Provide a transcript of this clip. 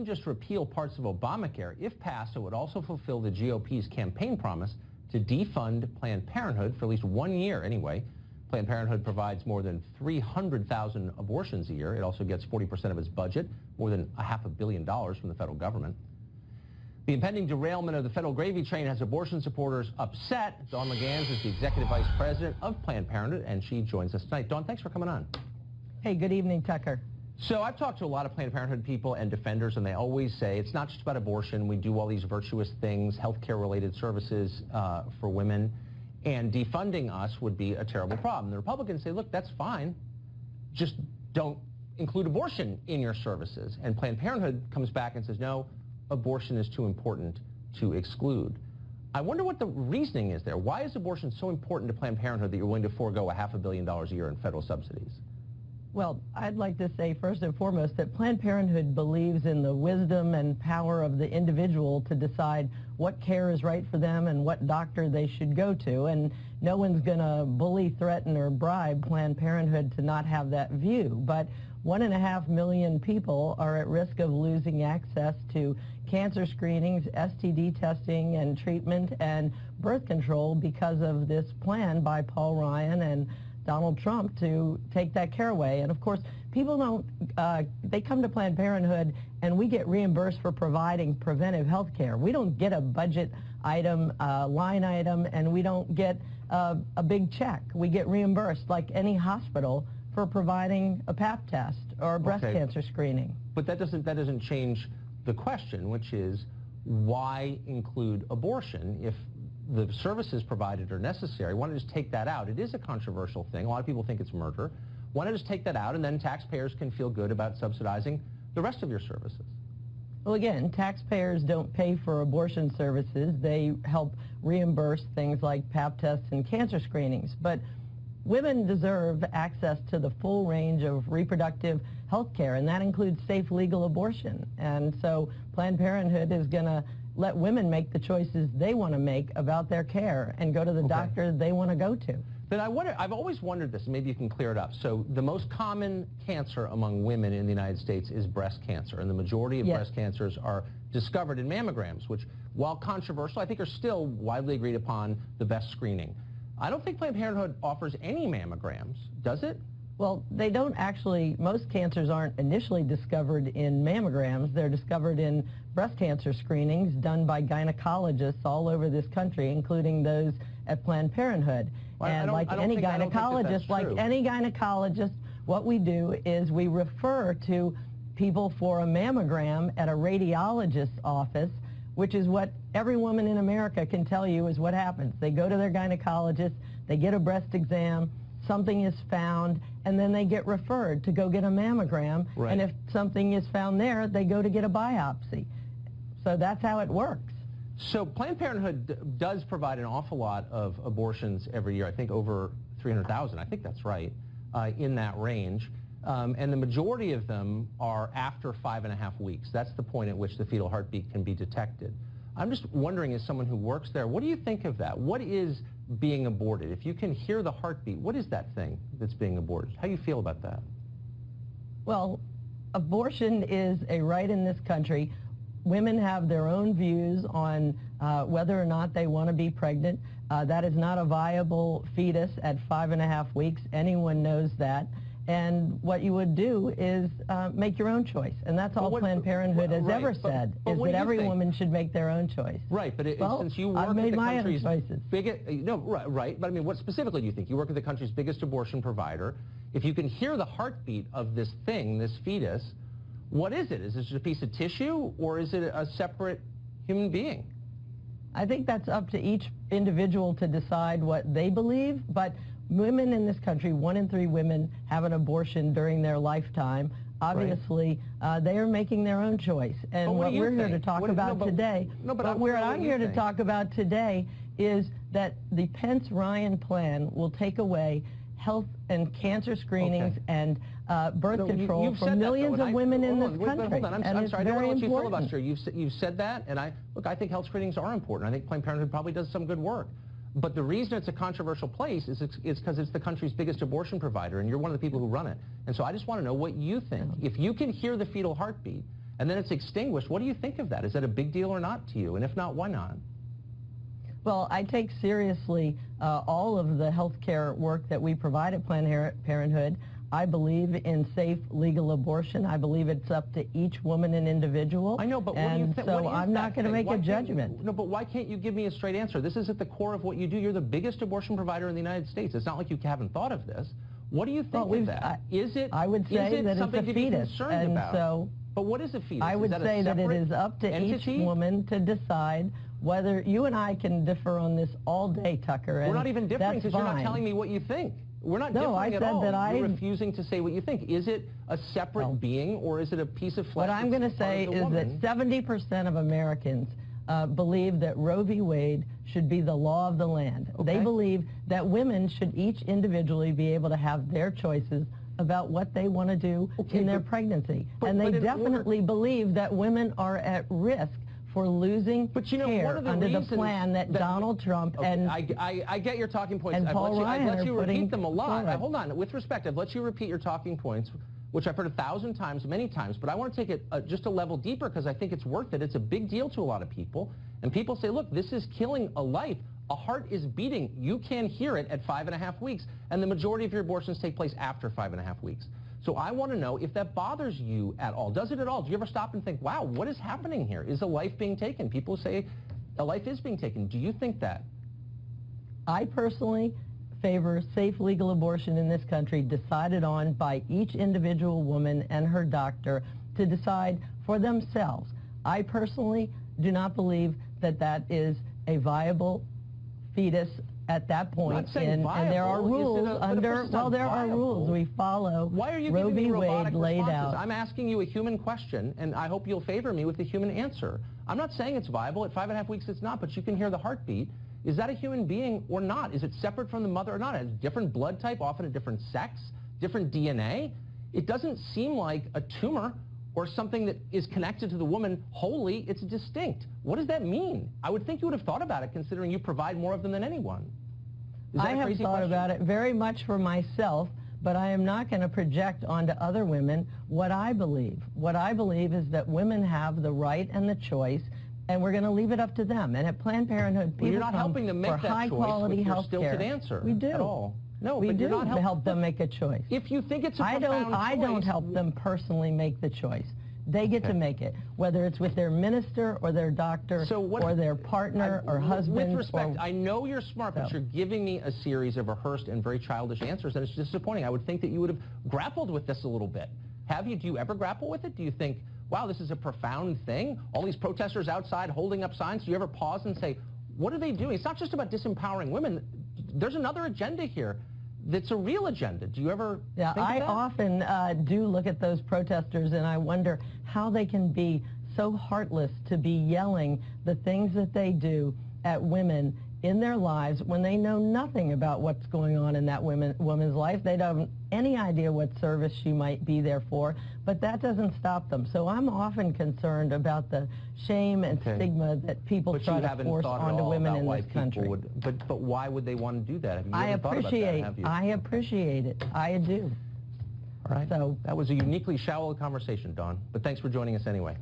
just repeal parts of Obamacare. If passed, it would also fulfill the GOP's campaign promise to defund Planned Parenthood for at least 1 year anyway. Planned Parenthood provides more than 300,000 abortions a year. It also gets 40% of its budget, more than $500 million from the federal government. The impending derailment of the federal gravy train has abortion supporters upset. Dawn McGans is the executive vice president of Planned Parenthood, and she joins us tonight. Dawn, thanks for coming on. Hey, good evening, Tucker. So I've talked to a lot of Planned Parenthood people and defenders, and they always say it's not just about abortion. We do all these virtuous things, healthcare-related services for women, and defunding us would be a terrible problem. The Republicans say, look, that's fine. Just don't include abortion in your services. And Planned Parenthood comes back and says, no, abortion is too important to exclude. I wonder what the reasoning is there. Why is abortion so important to Planned Parenthood that you're willing to forego $500 million a year in federal subsidies? Well, I'd like to say first and foremost that Planned Parenthood believes in the wisdom and power of the individual to decide what care is right for them and what doctor they should go to, and no one's going to bully, threaten, or bribe Planned Parenthood to not have that view. But 1.5 million people are at risk of losing access to cancer screenings, STD testing and treatment, and birth control because of this plan by Paul Ryan and Donald Trump to take that care away. And of course, people don't, they come to Planned Parenthood and we get reimbursed for providing preventive health care. We don't get a budget item, line item, and we don't get a big check. We get reimbursed like any hospital for providing a Pap test or a breast cancer screening. But that doesn't change the question, which is why include abortion if the services provided are necessary? Why not just take that out? It is a controversial thing. A lot of people think it's murder. Why not just take that out, and then taxpayers can feel good about subsidizing the rest of your services? Well, again, taxpayers don't pay for abortion services. They help reimburse things like Pap tests and cancer screenings. But women deserve access to the full range of reproductive health care, and that includes safe, legal abortion. And so Planned Parenthood is going to let women make the choices they want to make about their care and go to the doctor they want to go to. Then I've always wondered this, and maybe you can clear it up. So the most common cancer among women in the United States is breast cancer, and the majority of breast cancers are discovered in mammograms, which, while controversial, I think are still widely agreed upon the best screening. I don't think Planned Parenthood offers any mammograms, does it? Well, they don't actually. Most cancers aren't initially discovered in mammograms. They're discovered in breast cancer screenings done by gynecologists all over this country, including those at Planned Parenthood. Well, and like any gynecologist, what we do is we refer to people for a mammogram at a radiologist's office, which is what every woman in America can tell you is what happens. They go to their gynecologist, they get a breast exam, something is found, and then they get referred to go get a mammogram. And if something is found there, they go to get a biopsy. So that's how it works. So Planned Parenthood does provide an awful lot of abortions every year. I think over 300,000. I think that's right, in that range. And the majority of them are after 5.5 weeks. That's the point at which the fetal heartbeat can be detected. I'm just wondering, as someone who works there, what do you think of that? What is being aborted? If you can hear the heartbeat, what is that thing that's being aborted? How do you feel about that? Well, abortion is a right in this country. Women have their own views on whether or not they want to be pregnant. That is not a viable fetus at 5.5 weeks. Anyone knows that. And what you would do is make your own choice. And that's all Planned Parenthood has ever said, is that every woman should make their own choice. Right, but since you work I've made at the my country's own choices. Right, but I mean, what specifically do you think? You work at the country's biggest abortion provider. If you can hear the heartbeat of this thing, this fetus, what is it? Is it just a piece of tissue, or is it a separate human being? I think that's up to each individual to decide what they believe, but women in this country, 1 in 3 women have an abortion during their lifetime. Obviously, they are making their own choice. And what we're here to talk about today, I'm here to talk about today is that the Pence-Ryan plan will take away health and cancer screenings and birth control for millions of women in this country. Hold on, I'm sorry, I don't want to let you filibuster. You've said that, and I think health screenings are important. I think Planned Parenthood probably does some good work. But the reason it's a controversial place is because it's the country's biggest abortion provider, and you're one of the people who run it. And so I just want to know what you think. If you can hear the fetal heartbeat, and then it's extinguished. What do you think of that? Is that a big deal or not to you? And if not, why not? Well, I take seriously all of the health care work that we provide at Planned Parenthood. I believe in safe, legal abortion. I believe it's up to each woman and individual. I know, but what do you think? So I'm not going to make a judgment. No, but why can't you give me a straight answer? This is at the core of what you do. You're the biggest abortion provider in the United States. It's not like you haven't thought of this. What do you think of that? I would say that it's a fetus. And so, but what is a fetus? I would say that it is up to each woman to decide whether. You and I can differ on this all day, Tucker. And we're not even differing because you're not telling me what you think. We're not differing at all. You're refusing to say what you think. Is it a separate being, or is it a piece of flesh? What I'm going to say is that 70% of Americans believe that Roe v. Wade should be the law of the land. Okay. They believe that women should each individually be able to have their choices about what they want to do in their pregnancy. And they definitely believe that women are at risk for losing care under the plan that Donald Trump and I get your talking points. And I've let you repeat them a lot. Hold on. With respect, I've let you repeat your talking points, which I've heard 1,000 times, many times, but I want to take it just a level deeper because I think it's worth it. It's a big deal to a lot of people. And people say, look, this is killing a life. A heart is beating. You can hear it at 5.5 weeks, and the majority of your abortions take place after 5.5 weeks. So I want to know if that bothers you at all. Does it at all? Do you ever stop and think, wow, what is happening here? Is a life being taken? People say a life is being taken. Do you think that? I personally favor safe legal abortion in this country decided on by each individual woman and her doctor to decide for themselves. I personally do not believe that that is a viable fetus at that point, and there are rules there are rules we follow. Why are you Roe giving me v. robotic Wade laid responses? out. I'm asking you a human question, and I hope you'll favor me with a human answer. I'm not saying it's viable. At 5.5 weeks, it's not, but you can hear the heartbeat. Is that a human being or not? Is it separate from the mother or not? It has a different blood type, often a different sex, different DNA. It doesn't seem like a tumor or something that is connected to the woman wholly. It's distinct. What does that mean? I would think you would have thought about it, considering you provide more of them than anyone. I have thought about it very much for myself, but I am not going to project onto other women what I believe. What I believe is that women have the right and the choice, and we're going to leave it up to them. And at Planned Parenthood, people you're not helping them make for high-quality health care. Stilted answer. We do. At all. No, we but do you're not help them make a choice. If you think it's a profound choice, I don't help them personally make the choice. They get to make it, whether it's with their minister or their doctor or their partner or husband. With respect, I know you're smart, but you're giving me a series of rehearsed and very childish answers, and it's disappointing. I would think that you would have grappled with this a little bit. Have you? Do you ever grapple with it? Do you think, wow, this is a profound thing? All these protesters outside holding up signs. Do you ever pause and say, what are they doing? It's not just about disempowering women. There's another agenda here. That's a real agenda. Do you ever think of that? I often do look at those protesters, and I wonder how they can be so heartless to be yelling the things that they do at women in their lives when they know nothing about what's going on in that woman's life. They don't have any idea what service she might be there for, but that doesn't stop them. So I'm often concerned about the shame and stigma that people try to force onto women in this country. But why would they want to do that? Have you ever thought about that, have you? I appreciate it. I do. All right. So that was a uniquely shallow conversation, Dawn, but thanks for joining us anyway.